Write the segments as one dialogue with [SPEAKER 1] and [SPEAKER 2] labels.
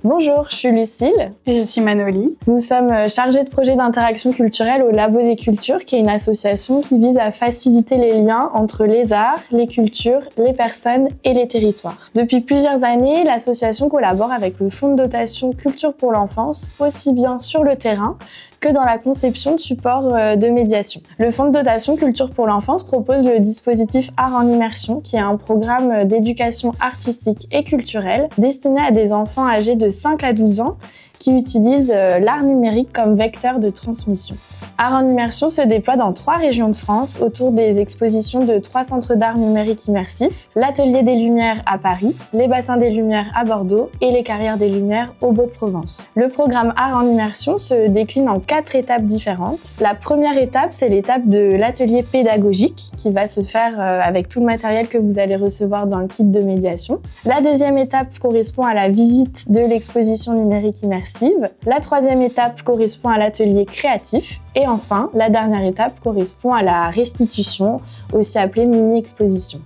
[SPEAKER 1] Bonjour, je suis Lucille.
[SPEAKER 2] Et je suis Manoli.
[SPEAKER 1] Nous sommes chargés de projet d'interaction culturelle au Labo des Cultures, qui est une association qui vise à faciliter les liens entre les arts, les cultures, les personnes et les territoires. Depuis plusieurs années, l'association collabore avec le Fonds de dotation Culture pour l'enfance, aussi bien sur le terrain que dans la conception de supports de médiation. Le Fonds de dotation Culture pour l'enfance propose le dispositif Art en immersion, qui est un programme d'éducation artistique et culturelle destiné à des enfants âgés de 5 à 12 ans qui utilisent l'art numérique comme vecteur de transmission. Art en immersion se déploie dans 3 régions de France autour des expositions de 3 centres d'art numérique immersifs, l'Atelier des Lumières à Paris, les Bassins des Lumières à Bordeaux et les Carrières des Lumières au Beau-de-Provence. Le programme Art en immersion se décline en 4 étapes différentes. La première étape, c'est l'étape de l'atelier pédagogique qui va se faire avec tout le matériel que vous allez recevoir dans le kit de médiation. La deuxième étape correspond à la visite de l'exposition numérique immersive. La troisième étape correspond à l'atelier créatif. Et enfin, la dernière étape correspond à la restitution, aussi appelée mini-exposition.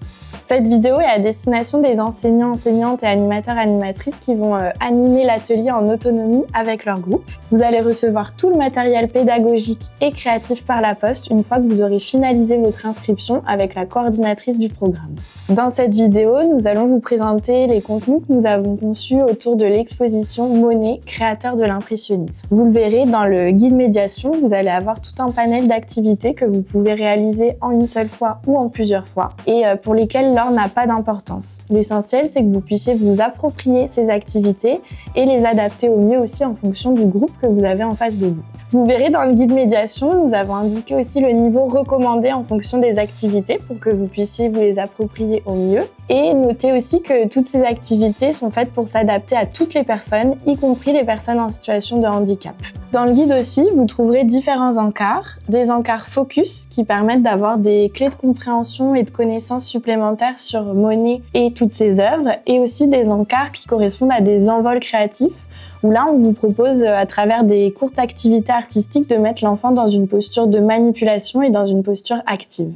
[SPEAKER 1] Cette vidéo est à destination des enseignants, enseignantes et animateurs, animatrices qui vont animer l'atelier en autonomie avec leur groupe. Vous allez recevoir tout le matériel pédagogique et créatif par la poste une fois que vous aurez finalisé votre inscription avec la coordinatrice du programme. Dans cette vidéo, nous allons vous présenter les contenus que nous avons conçus autour de l'exposition Monet, créateur de l'impressionnisme. Vous le verrez dans le guide médiation, vous allez avoir tout un panel d'activités que vous pouvez réaliser en une seule fois ou en plusieurs fois et pour lesquelles l'heure n'a pas d'importance. L'essentiel, c'est que vous puissiez vous approprier ces activités et les adapter au mieux aussi en fonction du groupe que vous avez en face de vous. Vous verrez dans le guide médiation, nous avons indiqué aussi le niveau recommandé en fonction des activités pour que vous puissiez vous les approprier au mieux. Et notez aussi que toutes ces activités sont faites pour s'adapter à toutes les personnes, y compris les personnes en situation de handicap. Dans le guide aussi, vous trouverez différents encarts, des encarts focus qui permettent d'avoir des clés de compréhension et de connaissances supplémentaires sur Monet et toutes ses œuvres, et aussi des encarts qui correspondent à des envols créatifs, où là on vous propose à travers des courtes activités artistiques de mettre l'enfant dans une posture de manipulation et dans une posture active.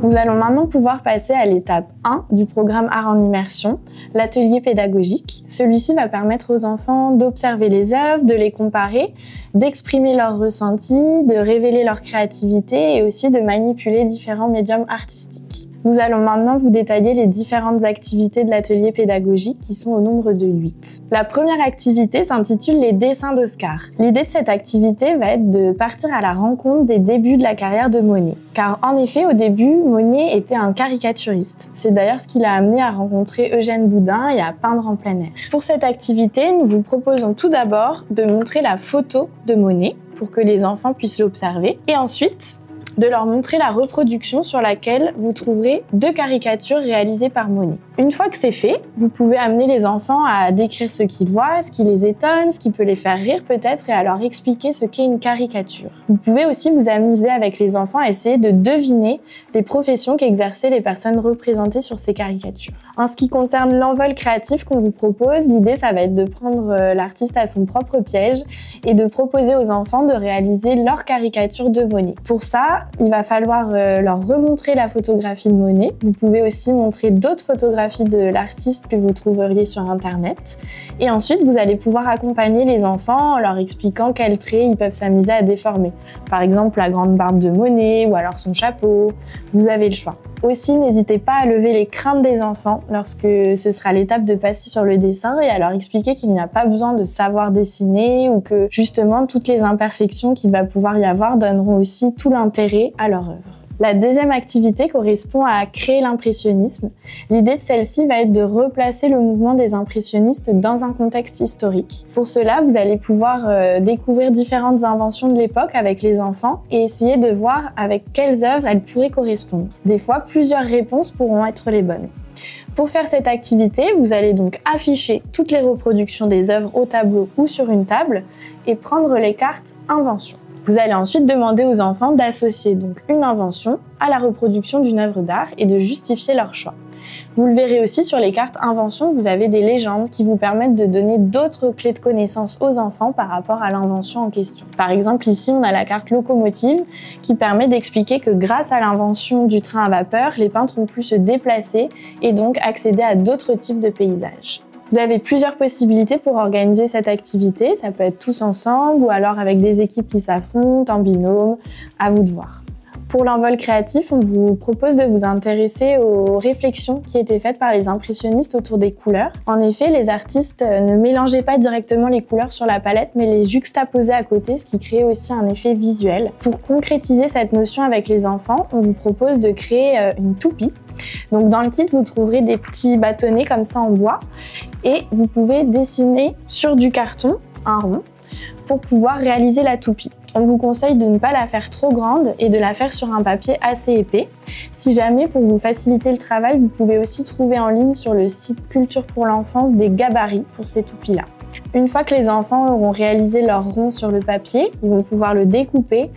[SPEAKER 1] Nous allons maintenant pouvoir passer à l'étape 1 du programme Art en immersion, l'atelier pédagogique. Celui-ci va permettre aux enfants d'observer les œuvres, de les comparer, d'exprimer leurs ressentis, de révéler leur créativité et aussi de manipuler différents médiums artistiques. Nous allons maintenant vous détailler les différentes activités de l'atelier pédagogique qui sont au nombre de 8. La première activité s'intitule les dessins d'Oscar. L'idée de cette activité va être de partir à la rencontre des débuts de la carrière de Monet. Car en effet, au début, Monet était un caricaturiste. C'est d'ailleurs ce qui l'a amené à rencontrer Eugène Boudin et à peindre en plein air. Pour cette activité, nous vous proposons tout d'abord de montrer la photo de Monet pour que les enfants puissent l'observer et ensuite de leur montrer la reproduction sur laquelle vous trouverez 2 caricatures réalisées par Monet. Une fois que c'est fait, vous pouvez amener les enfants à décrire ce qu'ils voient, ce qui les étonne, ce qui peut les faire rire peut-être et à leur expliquer ce qu'est une caricature. Vous pouvez aussi vous amuser avec les enfants à essayer de deviner les professions qu'exerçaient les personnes représentées sur ces caricatures. En ce qui concerne l'envol créatif qu'on vous propose, l'idée ça va être de prendre l'artiste à son propre piège et de proposer aux enfants de réaliser leur caricature de Monet. Pour ça, il va falloir leur remontrer la photographie de Monet. Vous pouvez aussi montrer d'autres photographies de l'artiste que vous trouveriez sur internet. Et ensuite, vous allez pouvoir accompagner les enfants en leur expliquant quels traits ils peuvent s'amuser à déformer. Par exemple, la grande barbe de Monet ou alors son chapeau. Vous avez le choix. Aussi, n'hésitez pas à lever les craintes des enfants lorsque ce sera l'étape de passer sur le dessin et à leur expliquer qu'il n'y a pas besoin de savoir dessiner ou que justement toutes les imperfections qu'il va pouvoir y avoir donneront aussi tout l'intérêt à leur œuvre. La deuxième activité correspond à créer l'impressionnisme. L'idée de celle-ci va être de replacer le mouvement des impressionnistes dans un contexte historique. Pour cela, vous allez pouvoir découvrir différentes inventions de l'époque avec les enfants et essayer de voir avec quelles œuvres elles pourraient correspondre. Des fois, plusieurs réponses pourront être les bonnes. Pour faire cette activité, vous allez donc afficher toutes les reproductions des œuvres au tableau ou sur une table et prendre les cartes Invention. Vous allez ensuite demander aux enfants d'associer donc une invention à la reproduction d'une œuvre d'art et de justifier leur choix. Vous le verrez aussi sur les cartes inventions, vous avez des légendes qui vous permettent de donner d'autres clés de connaissance aux enfants par rapport à l'invention en question. Par exemple, ici, on a la carte locomotive qui permet d'expliquer que grâce à l'invention du train à vapeur, les peintres ont pu se déplacer et donc accéder à d'autres types de paysages. Vous avez plusieurs possibilités pour organiser cette activité, ça peut être tous ensemble ou alors avec des équipes qui s'affrontent, en binôme, à vous de voir. Pour l'envol créatif, on vous propose de vous intéresser aux réflexions qui étaient faites par les impressionnistes autour des couleurs. En effet, les artistes ne mélangeaient pas directement les couleurs sur la palette, mais les juxtaposaient à côté, ce qui créait aussi un effet visuel. Pour concrétiser cette notion avec les enfants, on vous propose de créer une toupie. Donc dans le kit, vous trouverez des petits bâtonnets comme ça en bois et vous pouvez dessiner sur du carton un rond pour pouvoir réaliser la toupie. On vous conseille de ne pas la faire trop grande et de la faire sur un papier assez épais. Si jamais, pour vous faciliter le travail, vous pouvez aussi trouver en ligne sur le site Culture pour l'enfance des gabarits pour ces toupies-là. Une fois que les enfants auront réalisé leur rond sur le papier, ils vont pouvoir le découper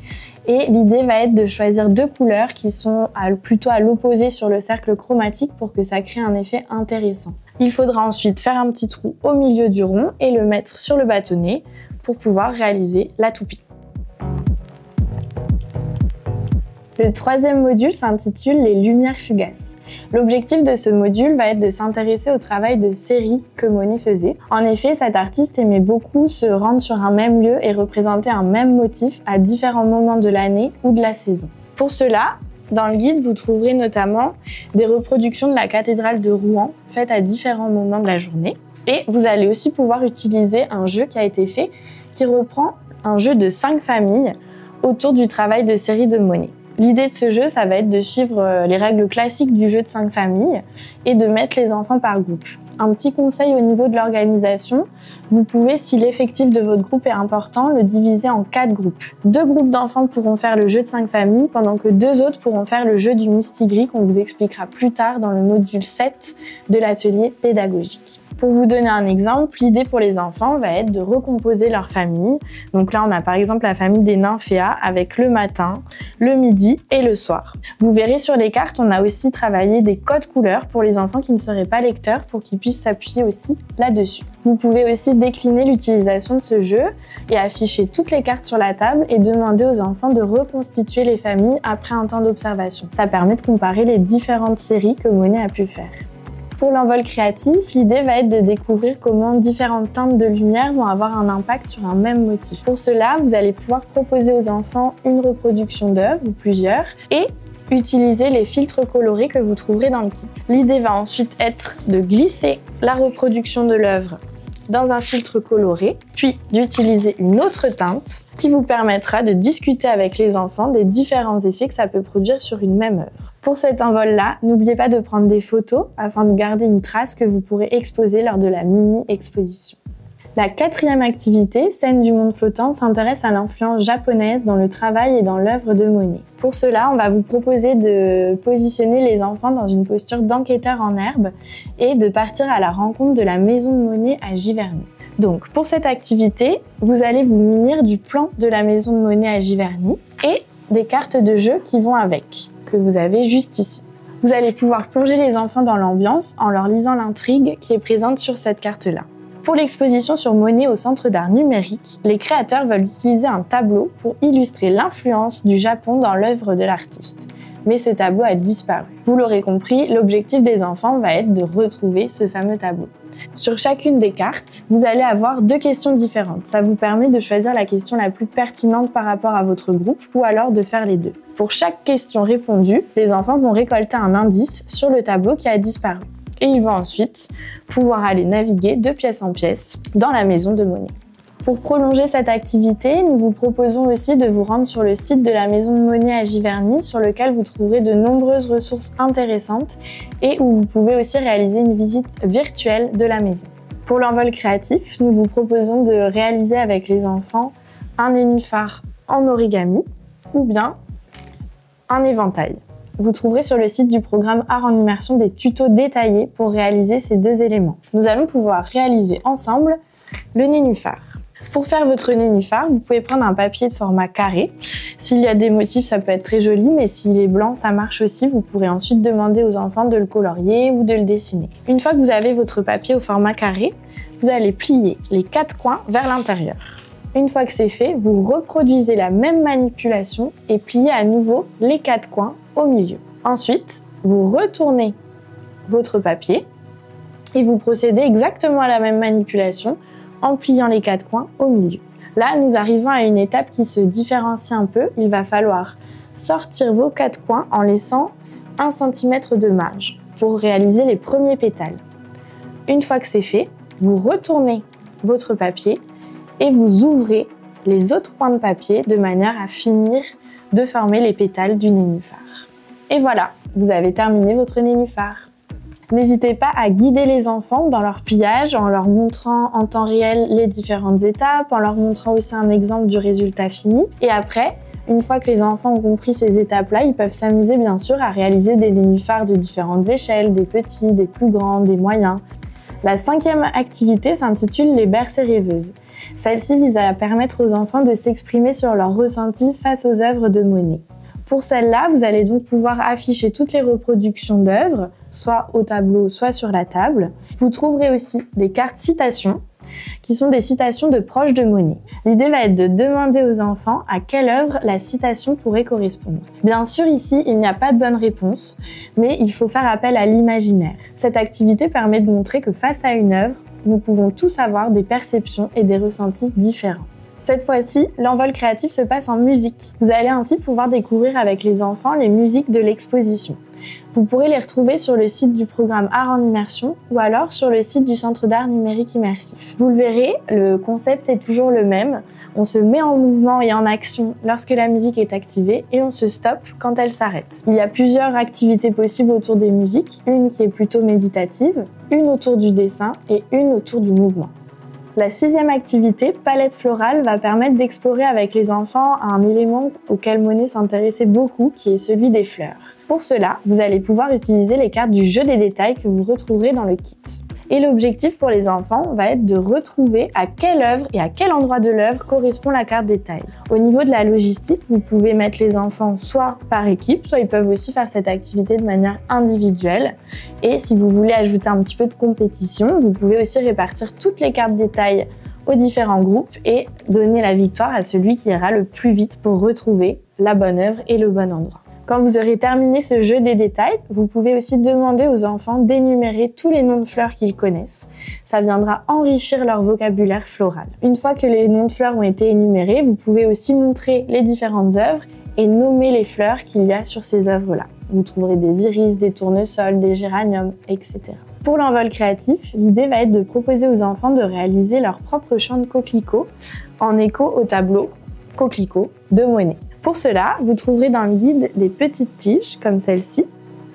[SPEAKER 1] et l'idée va être de choisir 2 couleurs qui sont plutôt à l'opposé sur le cercle chromatique pour que ça crée un effet intéressant. Il faudra ensuite faire un petit trou au milieu du rond et le mettre sur le bâtonnet pour pouvoir réaliser la toupie. Le 3e module s'intitule « Les lumières fugaces ». L'objectif de ce module va être de s'intéresser au travail de série que Monet faisait. En effet, cet artiste aimait beaucoup se rendre sur un même lieu et représenter un même motif à différents moments de l'année ou de la saison. Pour cela, dans le guide, vous trouverez notamment des reproductions de la cathédrale de Rouen faites à différents moments de la journée. Et vous allez aussi pouvoir utiliser un jeu qui a été fait qui reprend un jeu de 5 familles autour du travail de série de Monet. L'idée de ce jeu, ça va être de suivre les règles classiques du jeu de 5 familles et de mettre les enfants par groupe. Un petit conseil au niveau de l'organisation, vous pouvez, si l'effectif de votre groupe est important, le diviser en 4 groupes. 2 groupes d'enfants pourront faire le jeu de 5 familles, pendant que 2 autres pourront faire le jeu du mistigris qu'on vous expliquera plus tard dans le module 7 de l'atelier pédagogique. Pour vous donner un exemple, l'idée pour les enfants va être de recomposer leur famille. Donc là, on a par exemple la famille des nymphéas avec le matin, le midi et le soir. Vous verrez sur les cartes, on a aussi travaillé des codes couleurs pour les enfants qui ne seraient pas lecteurs pour qu'ils puissent s'appuyer aussi là-dessus. Vous pouvez aussi décliner l'utilisation de ce jeu et afficher toutes les cartes sur la table et demander aux enfants de reconstituer les familles après un temps d'observation. Ça permet de comparer les différentes séries que Monet a pu faire. Pour l'envol créatif, l'idée va être de découvrir comment différentes teintes de lumière vont avoir un impact sur un même motif. Pour cela, vous allez pouvoir proposer aux enfants une reproduction d'œuvre ou plusieurs et utiliser les filtres colorés que vous trouverez dans le kit. L'idée va ensuite être de glisser la reproduction de l'œuvre dans un filtre coloré, puis d'utiliser une autre teinte qui vous permettra de discuter avec les enfants des différents effets que ça peut produire sur une même œuvre. Pour cet envol-là, n'oubliez pas de prendre des photos afin de garder une trace que vous pourrez exposer lors de la mini-exposition. La 4e activité, Scène du monde flottant, s'intéresse à l'influence japonaise dans le travail et dans l'œuvre de Monet. Pour cela, on va vous proposer de positionner les enfants dans une posture d'enquêteur en herbe et de partir à la rencontre de la maison de Monet à Giverny. Donc, pour cette activité, vous allez vous munir du plan de la maison de Monet à Giverny et des cartes de jeu qui vont avec, que vous avez juste ici. Vous allez pouvoir plonger les enfants dans l'ambiance en leur lisant l'intrigue qui est présente sur cette carte-là. Pour l'exposition sur Monet au Centre d'art numérique, les créateurs veulent utiliser un tableau pour illustrer l'influence du Japon dans l'œuvre de l'artiste. Mais ce tableau a disparu. Vous l'aurez compris, l'objectif des enfants va être de retrouver ce fameux tableau. Sur chacune des cartes, vous allez avoir 2 questions différentes. Ça vous permet de choisir la question la plus pertinente par rapport à votre groupe ou alors de faire les 2. Pour chaque question répondue, les enfants vont récolter un indice sur le tableau qui a disparu. Et ils vont ensuite pouvoir aller naviguer de pièce en pièce dans la maison de Monet. Pour prolonger cette activité, nous vous proposons aussi de vous rendre sur le site de la maison de Monet à Giverny, sur lequel vous trouverez de nombreuses ressources intéressantes et où vous pouvez aussi réaliser une visite virtuelle de la maison. Pour l'envol créatif, nous vous proposons de réaliser avec les enfants un nénuphar en origami ou bien un éventail. Vous trouverez sur le site du programme Art en Immersion des tutos détaillés pour réaliser ces 2 éléments. Nous allons pouvoir réaliser ensemble le nénuphar. Pour faire votre nénuphar, vous pouvez prendre un papier de format carré. S'il y a des motifs, ça peut être très joli, mais s'il est blanc, ça marche aussi. Vous pourrez ensuite demander aux enfants de le colorier ou de le dessiner. Une fois que vous avez votre papier au format carré, vous allez plier les 4 coins vers l'intérieur. Une fois que c'est fait, vous reproduisez la même manipulation et pliez à nouveau les 4 coins au milieu. Ensuite, vous retournez votre papier et vous procédez exactement à la même manipulation en pliant les 4 coins au milieu. Là, nous arrivons à une étape qui se différencie un peu. Il va falloir sortir vos 4 coins en laissant 1 cm de marge pour réaliser les premiers pétales. Une fois que c'est fait, vous retournez votre papier et vous ouvrez les autres coins de papier de manière à finir de former les pétales du nénuphar. Et voilà, vous avez terminé votre nénuphar. N'hésitez pas à guider les enfants dans leur pliage en leur montrant en temps réel les différentes étapes, en leur montrant aussi un exemple du résultat fini. Et après, une fois que les enfants ont compris ces étapes-là, ils peuvent s'amuser bien sûr à réaliser des nénuphars de différentes échelles, des petits, des plus grands, des moyens. La 5e activité s'intitule les bercées rêveuses. Celle-ci vise à permettre aux enfants de s'exprimer sur leurs ressentis face aux œuvres de Monet. Pour celle-là, vous allez donc pouvoir afficher toutes les reproductions d'œuvres, soit au tableau, soit sur la table. Vous trouverez aussi des cartes citations, qui sont des citations de proches de Monet. L'idée va être de demander aux enfants à quelle œuvre la citation pourrait correspondre. Bien sûr, ici, il n'y a pas de bonne réponse, mais il faut faire appel à l'imaginaire. Cette activité permet de montrer que face à une œuvre, nous pouvons tous avoir des perceptions et des ressentis différents. Cette fois-ci, l'envol créatif se passe en musique. Vous allez ainsi pouvoir découvrir avec les enfants les musiques de l'exposition. Vous pourrez les retrouver sur le site du programme Art en Immersion ou alors sur le site du Centre d'art numérique immersif. Vous le verrez, le concept est toujours le même. On se met en mouvement et en action lorsque la musique est activée et on se stoppe quand elle s'arrête. Il y a plusieurs activités possibles autour des musiques, une qui est plutôt méditative, une autour du dessin et une autour du mouvement. La 6e activité, palette florale, va permettre d'explorer avec les enfants un élément auquel Monet s'intéressait beaucoup, qui est celui des fleurs. Pour cela, vous allez pouvoir utiliser les cartes du jeu des détails que vous retrouverez dans le kit. Et l'objectif pour les enfants va être de retrouver à quelle œuvre et à quel endroit de l'œuvre correspond la carte détail. Au niveau de la logistique, vous pouvez mettre les enfants soit par équipe, soit ils peuvent aussi faire cette activité de manière individuelle. Et si vous voulez ajouter un petit peu de compétition, vous pouvez aussi répartir toutes les cartes détail aux différents groupes et donner la victoire à celui qui ira le plus vite pour retrouver la bonne œuvre et le bon endroit. Quand vous aurez terminé ce jeu des détails, vous pouvez aussi demander aux enfants d'énumérer tous les noms de fleurs qu'ils connaissent. Ça viendra enrichir leur vocabulaire floral. Une fois que les noms de fleurs ont été énumérés, vous pouvez aussi montrer les différentes œuvres et nommer les fleurs qu'il y a sur ces œuvres-là. Vous trouverez des iris, des tournesols, des géraniums, etc. Pour l'envol créatif, l'idée va être de proposer aux enfants de réaliser leur propre chant de coquelicot en écho au tableau Coquelicot de Monet. Pour cela, vous trouverez dans le guide des petites tiges comme celle-ci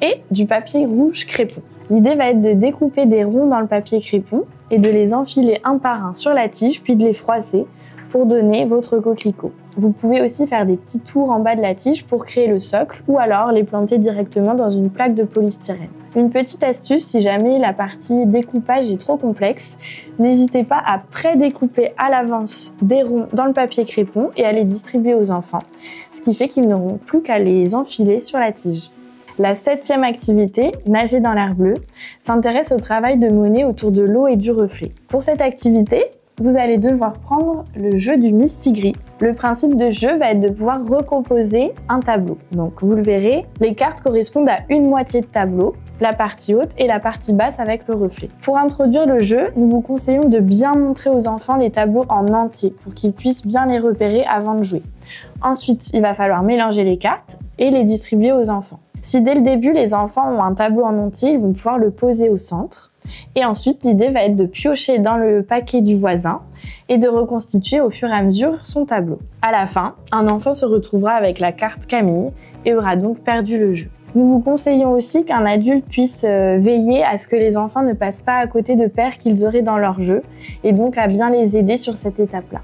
[SPEAKER 1] et du papier rouge crépon. L'idée va être de découper des ronds dans le papier crépon et de les enfiler un par un sur la tige puis de les froisser pour donner votre coquelicot. Vous pouvez aussi faire des petits tours en bas de la tige pour créer le socle ou alors les planter directement dans une plaque de polystyrène. Une petite astuce, si jamais la partie découpage est trop complexe, n'hésitez pas à pré-découper à l'avance des ronds dans le papier crépon et à les distribuer aux enfants, ce qui fait qu'ils n'auront plus qu'à les enfiler sur la tige. La 7e activité, nager dans l'air bleu, s'intéresse au travail de Monet autour de l'eau et du reflet. Pour cette activité, vous allez devoir prendre le jeu du mistigris. Le principe de jeu va être de pouvoir recomposer un tableau. Donc vous le verrez, les cartes correspondent à une moitié de tableau, la partie haute et la partie basse avec le reflet. Pour introduire le jeu, nous vous conseillons de bien montrer aux enfants les tableaux en entier pour qu'ils puissent bien les repérer avant de jouer. Ensuite, il va falloir mélanger les cartes et les distribuer aux enfants. Si dès le début, les enfants ont un tableau en entier, ils vont pouvoir le poser au centre. Et ensuite, l'idée va être de piocher dans le paquet du voisin et de reconstituer au fur et à mesure son tableau. À la fin, un enfant se retrouvera avec la carte Camille et aura donc perdu le jeu. Nous vous conseillons aussi qu'un adulte puisse veiller à ce que les enfants ne passent pas à côté de paires qu'ils auraient dans leur jeu et donc à bien les aider sur cette étape-là.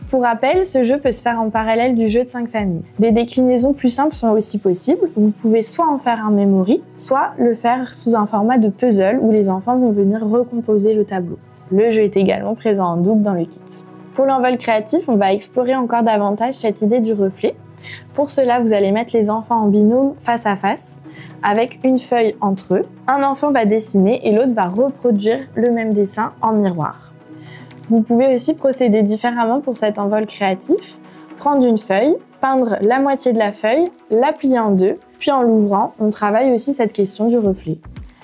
[SPEAKER 1] Pour rappel, ce jeu peut se faire en parallèle du jeu de 5 familles. Des déclinaisons plus simples sont aussi possibles. Vous pouvez soit en faire un memory, soit le faire sous un format de puzzle où les enfants vont venir recomposer le tableau. Le jeu est également présent en double dans le kit. Pour l'envol créatif, on va explorer encore davantage cette idée du reflet. Pour cela, vous allez mettre les enfants en binôme face à face, avec une feuille entre eux. Un enfant va dessiner et l'autre va reproduire le même dessin en miroir. Vous pouvez aussi procéder différemment pour cet envol créatif. Prendre une feuille, peindre la moitié de la feuille, la plier en deux, puis en l'ouvrant, on travaille aussi cette question du reflet.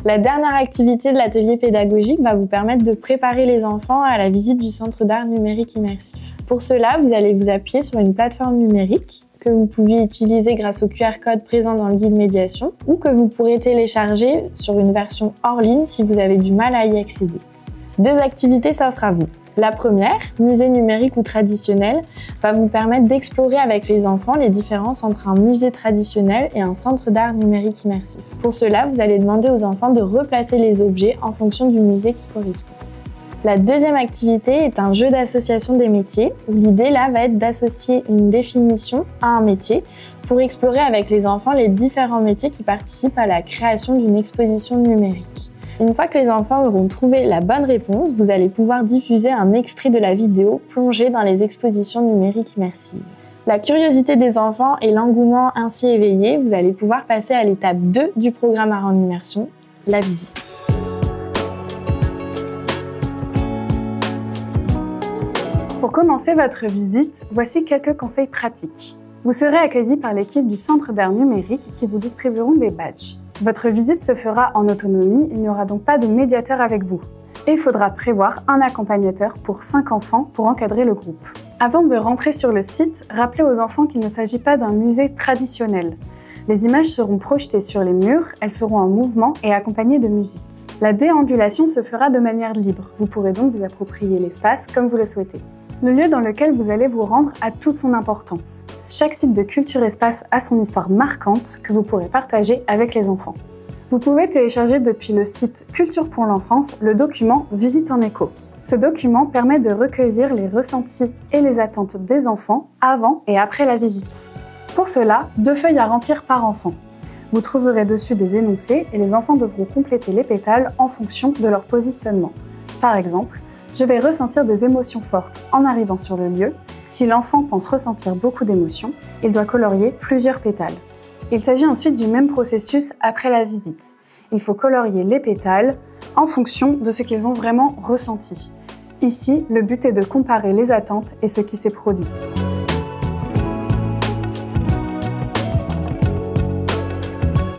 [SPEAKER 1] La dernière activité de l'atelier pédagogique va vous permettre de préparer les enfants à la visite du Centre d'art numérique immersif. Pour cela, vous allez vous appuyer sur une plateforme numérique que vous pouvez utiliser grâce au QR code présent dans le guide médiation ou que vous pourrez télécharger sur une version hors ligne si vous avez du mal à y accéder. Deux activités s'offrent à vous. La première, musée numérique ou traditionnel, va vous permettre d'explorer avec les enfants les différences entre un musée traditionnel et un centre d'art numérique immersif. Pour cela, vous allez demander aux enfants de replacer les objets en fonction du musée qui correspond. La deuxième activité est un jeu d'association des métiers, où l'idée là va être d'associer une définition à un métier pour explorer avec les enfants les différents métiers qui participent à la création d'une exposition numérique. Une fois que les enfants auront trouvé la bonne réponse, vous allez pouvoir diffuser un extrait de la vidéo plongée dans les expositions numériques immersives. La curiosité des enfants et l'engouement ainsi éveillé, vous allez pouvoir passer à l'étape 2 du programme Art en immersion, la visite.
[SPEAKER 2] Pour commencer votre visite, voici quelques conseils pratiques. Vous serez accueillis par l'équipe du Centre d'art numérique qui vous distribueront des badges. Votre visite se fera en autonomie, il n'y aura donc pas de médiateur avec vous. Et il faudra prévoir un accompagnateur pour 5 enfants pour encadrer le groupe. Avant de rentrer sur le site, rappelez aux enfants qu'il ne s'agit pas d'un musée traditionnel. Les images seront projetées sur les murs, elles seront en mouvement et accompagnées de musique. La déambulation se fera de manière libre, vous pourrez donc vous approprier l'espace comme vous le souhaitez. Le lieu dans lequel vous allez vous rendre a toute son importance. Chaque site de Culture Espace a son histoire marquante que vous pourrez partager avec les enfants. Vous pouvez télécharger depuis le site Culture pour l'enfance le document Visite en écho. Ce document permet de recueillir les ressentis et les attentes des enfants avant et après la visite. Pour cela, 2 feuilles à remplir par enfant. Vous trouverez dessus des énoncés et les enfants devront compléter les pétales en fonction de leur positionnement. Par exemple, je vais ressentir des émotions fortes en arrivant sur le lieu. Si l'enfant pense ressentir beaucoup d'émotions, il doit colorier plusieurs pétales. Il s'agit ensuite du même processus après la visite. Il faut colorier les pétales en fonction de ce qu'ils ont vraiment ressenti. Ici, le but est de comparer les attentes et ce qui s'est produit.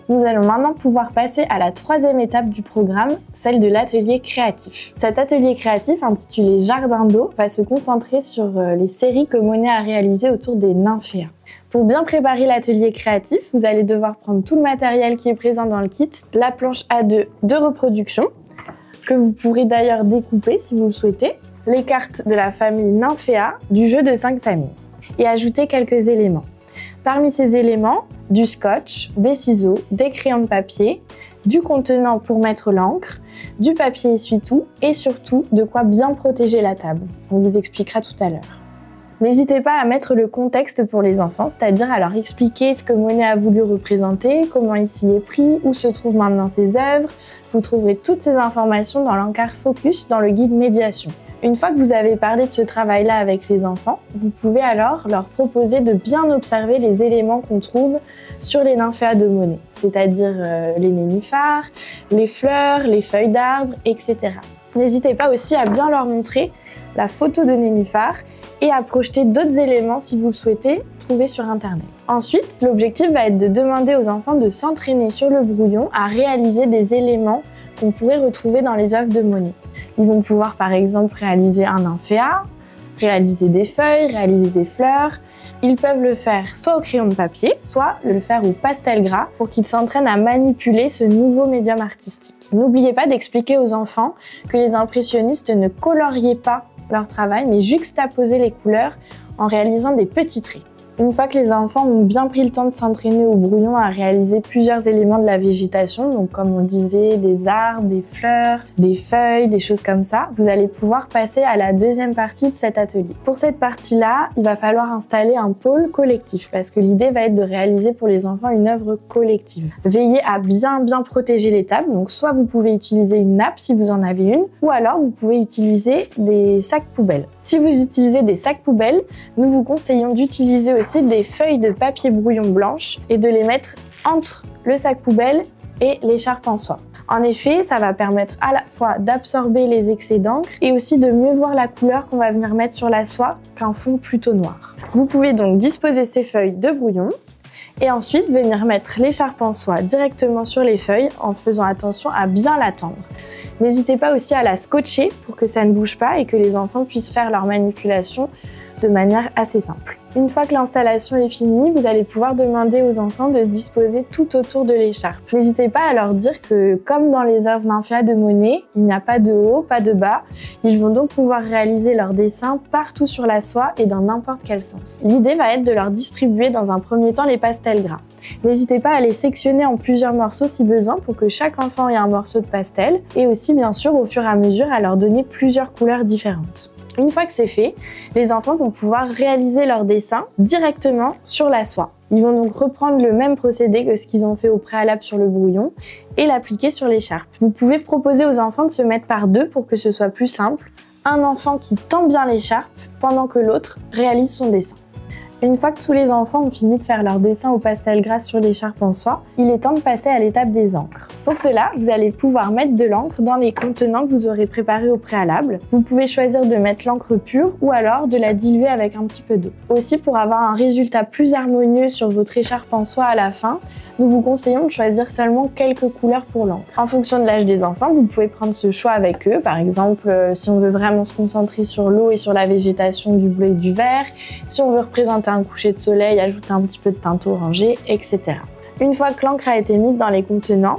[SPEAKER 1] Nous allons maintenant pouvoir passer à la 3e étape du programme, celle de l'atelier créatif. Cet atelier créatif, intitulé Jardin d'eau, va se concentrer sur les séries que Monet a réalisées autour des nymphéas. Pour bien préparer l'atelier créatif, vous allez devoir prendre tout le matériel qui est présent dans le kit, la planche A2 de reproduction, que vous pourrez d'ailleurs découper si vous le souhaitez, les cartes de la famille Nymphéa du jeu de 5 familles, et ajouter quelques éléments. Parmi ces éléments, du scotch, des ciseaux, des crayons de papier, du contenant pour mettre l'encre, du papier essuie-tout et surtout de quoi bien protéger la table. On vous expliquera tout à l'heure. N'hésitez pas à mettre le contexte pour les enfants, c'est-à-dire à leur expliquer ce que Monet a voulu représenter, comment il s'y est pris, où se trouvent maintenant ses œuvres. Vous trouverez toutes ces informations dans l'encart Focus dans le guide médiation. Une fois que vous avez parlé de ce travail-là avec les enfants, vous pouvez alors leur proposer de bien observer les éléments qu'on trouve sur les nymphéas de Monet, c'est-à-dire les nénuphars, les fleurs, les feuilles d'arbres, etc. N'hésitez pas aussi à bien leur montrer la photo de nénuphars et à projeter d'autres éléments si vous le souhaitez trouver sur Internet. Ensuite, l'objectif va être de demander aux enfants de s'entraîner sur le brouillon à réaliser des éléments qu'on pourrait retrouver dans les œuvres de Monet. Ils vont pouvoir par exemple réaliser un nymphéa, réaliser des feuilles, réaliser des fleurs. Ils peuvent le faire soit au crayon de papier, soit le faire au pastel gras pour qu'ils s'entraînent à manipuler ce nouveau médium artistique. N'oubliez pas d'expliquer aux enfants que les impressionnistes ne coloriaient pas leur travail, mais juxtaposaient les couleurs en réalisant des petits traits. Une fois que les enfants ont bien pris le temps de s'entraîner au brouillon à réaliser plusieurs éléments de la végétation, donc comme on disait, des arbres, des fleurs, des feuilles, des choses comme ça, vous allez pouvoir passer à la deuxième partie de cet atelier. Pour cette partie-là, il va falloir installer un pôle collectif parce que l'idée va être de réaliser pour les enfants une œuvre collective. Veillez à bien protéger les tables, donc soit vous pouvez utiliser une nappe si vous en avez une, ou alors vous pouvez utiliser des sacs poubelles. Si vous utilisez des sacs poubelles, nous vous conseillons d'utiliser aussi des feuilles de papier brouillon blanches et de les mettre entre le sac poubelle et l'écharpe en soie. En effet, ça va permettre à la fois d'absorber les excès d'encre et aussi de mieux voir la couleur qu'on va venir mettre sur la soie qu'un fond plutôt noir. Vous pouvez donc disposer ces feuilles de brouillon et ensuite venir mettre l'écharpe en soie directement sur les feuilles en faisant attention à bien la tendre. N'hésitez pas aussi à la scotcher pour que ça ne bouge pas et que les enfants puissent faire leur manipulation de manière assez simple. Une fois que l'installation est finie, vous allez pouvoir demander aux enfants de se disposer tout autour de l'écharpe. N'hésitez pas à leur dire que, comme dans les œuvres Nymphéas de Monet, il n'y a pas de haut, pas de bas. Ils vont donc pouvoir réaliser leurs dessins partout sur la soie et dans n'importe quel sens. L'idée va être de leur distribuer dans un premier temps les pastels gras. N'hésitez pas à les sectionner en plusieurs morceaux si besoin pour que chaque enfant ait un morceau de pastel et aussi bien sûr au fur et à mesure à leur donner plusieurs couleurs différentes. Une fois que c'est fait, les enfants vont pouvoir réaliser leur dessin directement sur la soie. Ils vont donc reprendre le même procédé que ce qu'ils ont fait au préalable sur le brouillon et l'appliquer sur l'écharpe. Vous pouvez proposer aux enfants de se mettre par deux pour que ce soit plus simple. Un enfant qui tend bien l'écharpe pendant que l'autre réalise son dessin. Une fois que tous les enfants ont fini de faire leur dessin au pastel gras sur l'écharpe en soie, il est temps de passer à l'étape des encres. Pour cela, vous allez pouvoir mettre de l'encre dans les contenants que vous aurez préparés au préalable. Vous pouvez choisir de mettre l'encre pure ou alors de la diluer avec un petit peu d'eau. Aussi, pour avoir un résultat plus harmonieux sur votre écharpe en soie à la fin, nous vous conseillons de choisir seulement quelques couleurs pour l'encre. En fonction de l'âge des enfants, vous pouvez prendre ce choix avec eux. Par exemple, si on veut vraiment se concentrer sur l'eau et sur la végétation, du bleu et du vert. Si on veut représenter un coucher de soleil, ajouter un petit peu de teinte orangée, etc. Une fois que l'encre a été mise dans les contenants,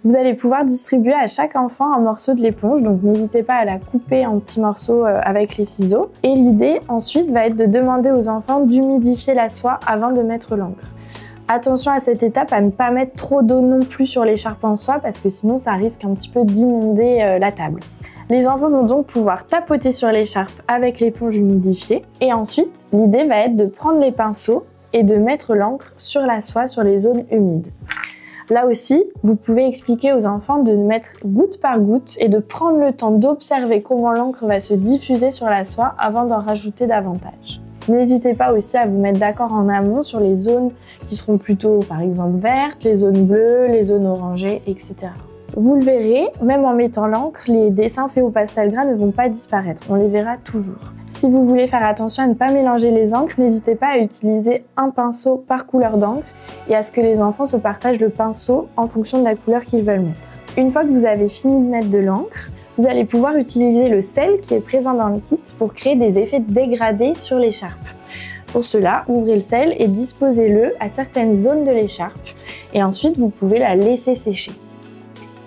[SPEAKER 1] vous allez pouvoir distribuer à chaque enfant un morceau de l'éponge, donc n'hésitez pas à la couper en petits morceaux avec les ciseaux. Et l'idée ensuite va être de demander aux enfants d'humidifier la soie avant de mettre l'encre. Attention à cette étape à ne pas mettre trop d'eau non plus sur l'écharpe en soie parce que sinon ça risque un petit peu d'inonder la table. Les enfants vont donc pouvoir tapoter sur l'écharpe avec l'éponge humidifiée et ensuite l'idée va être de prendre les pinceaux et de mettre l'encre sur la soie sur les zones humides. Là aussi, vous pouvez expliquer aux enfants de mettre goutte par goutte et de prendre le temps d'observer comment l'encre va se diffuser sur la soie avant d'en rajouter davantage. N'hésitez pas aussi à vous mettre d'accord en amont sur les zones qui seront plutôt par exemple vertes, les zones bleues, les zones orangées, etc. Vous le verrez, même en mettant l'encre, les dessins faits au pastel gras ne vont pas disparaître, on les verra toujours. Si vous voulez faire attention à ne pas mélanger les encres, n'hésitez pas à utiliser un pinceau par couleur d'encre et à ce que les enfants se partagent le pinceau en fonction de la couleur qu'ils veulent mettre. Une fois que vous avez fini de mettre de l'encre, vous allez pouvoir utiliser le sel qui est présent dans le kit pour créer des effets dégradés sur l'écharpe. Pour cela, ouvrez le sel et disposez-le à certaines zones de l'écharpe et ensuite vous pouvez la laisser sécher.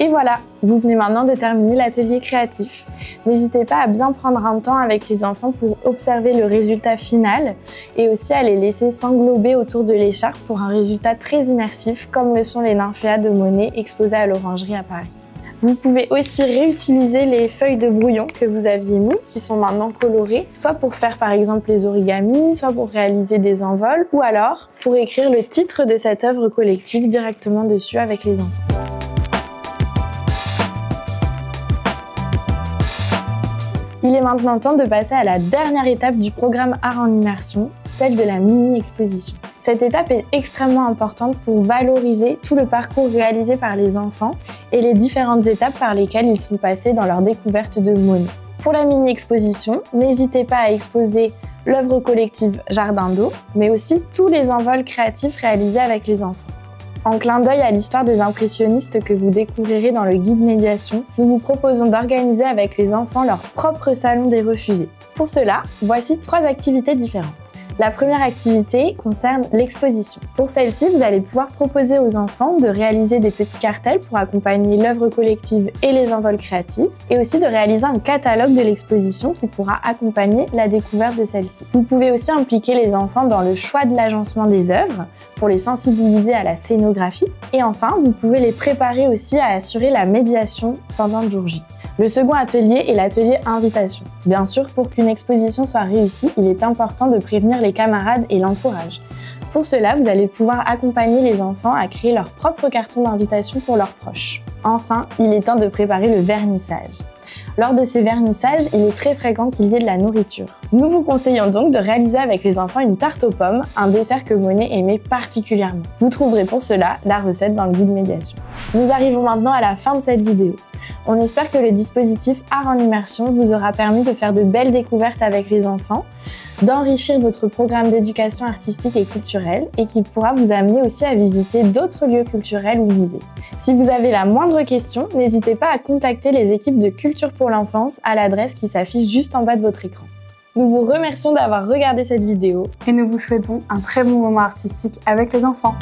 [SPEAKER 1] Et voilà, vous venez maintenant de terminer l'atelier créatif. N'hésitez pas à bien prendre un temps avec les enfants pour observer le résultat final et aussi à les laisser s'englober autour de l'écharpe pour un résultat très immersif comme le sont les Nymphéas de Monet exposés à l'Orangerie à Paris. Vous pouvez aussi réutiliser les feuilles de brouillon que vous aviez mis, qui sont maintenant colorées, soit pour faire par exemple les origamis, soit pour réaliser des envols, ou alors pour écrire le titre de cette œuvre collective directement dessus avec les enfants. Il est maintenant temps de passer à la dernière étape du programme Art en immersion, celle de la mini-exposition. Cette étape est extrêmement importante pour valoriser tout le parcours réalisé par les enfants et les différentes étapes par lesquelles ils sont passés dans leur découverte de Monet. Pour la mini-exposition, n'hésitez pas à exposer l'œuvre collective Jardin d'eau, mais aussi tous les envols créatifs réalisés avec les enfants. En clin d'œil à l'histoire des impressionnistes que vous découvrirez dans le guide médiation, nous vous proposons d'organiser avec les enfants leur propre salon des refusés. Pour cela, voici 3 activités différentes. La première activité concerne l'exposition. Pour celle-ci, vous allez pouvoir proposer aux enfants de réaliser des petits cartels pour accompagner l'œuvre collective et les envols créatifs, et aussi de réaliser un catalogue de l'exposition qui pourra accompagner la découverte de celle-ci. Vous pouvez aussi impliquer les enfants dans le choix de l'agencement des œuvres pour les sensibiliser à la scénographie. Et enfin, vous pouvez les préparer aussi à assurer la médiation pendant le jour J. Le second atelier est l'atelier invitation. Bien sûr, pour qu'une exposition soit réussie, il est important de prévenir les camarades et l'entourage. Pour cela, vous allez pouvoir accompagner les enfants à créer leur propre carton d'invitation pour leurs proches. Enfin, il est temps de préparer le vernissage. Lors de ces vernissages, il est très fréquent qu'il y ait de la nourriture. Nous vous conseillons donc de réaliser avec les enfants une tarte aux pommes, un dessert que Monet aimait particulièrement. Vous trouverez pour cela la recette dans le guide médiation. Nous arrivons maintenant à la fin de cette vidéo. On espère que le dispositif Art en immersion vous aura permis de faire de belles découvertes avec les enfants, d'enrichir votre programme d'éducation artistique et culturelle et qui pourra vous amener aussi à visiter d'autres lieux culturels ou musées. Si vous avez la moindre question, n'hésitez pas à contacter les équipes de Culture pour l'enfance à l'adresse qui s'affiche juste en bas de votre écran. Nous vous remercions d'avoir regardé cette vidéo
[SPEAKER 2] et nous vous souhaitons un très bon moment artistique avec les enfants.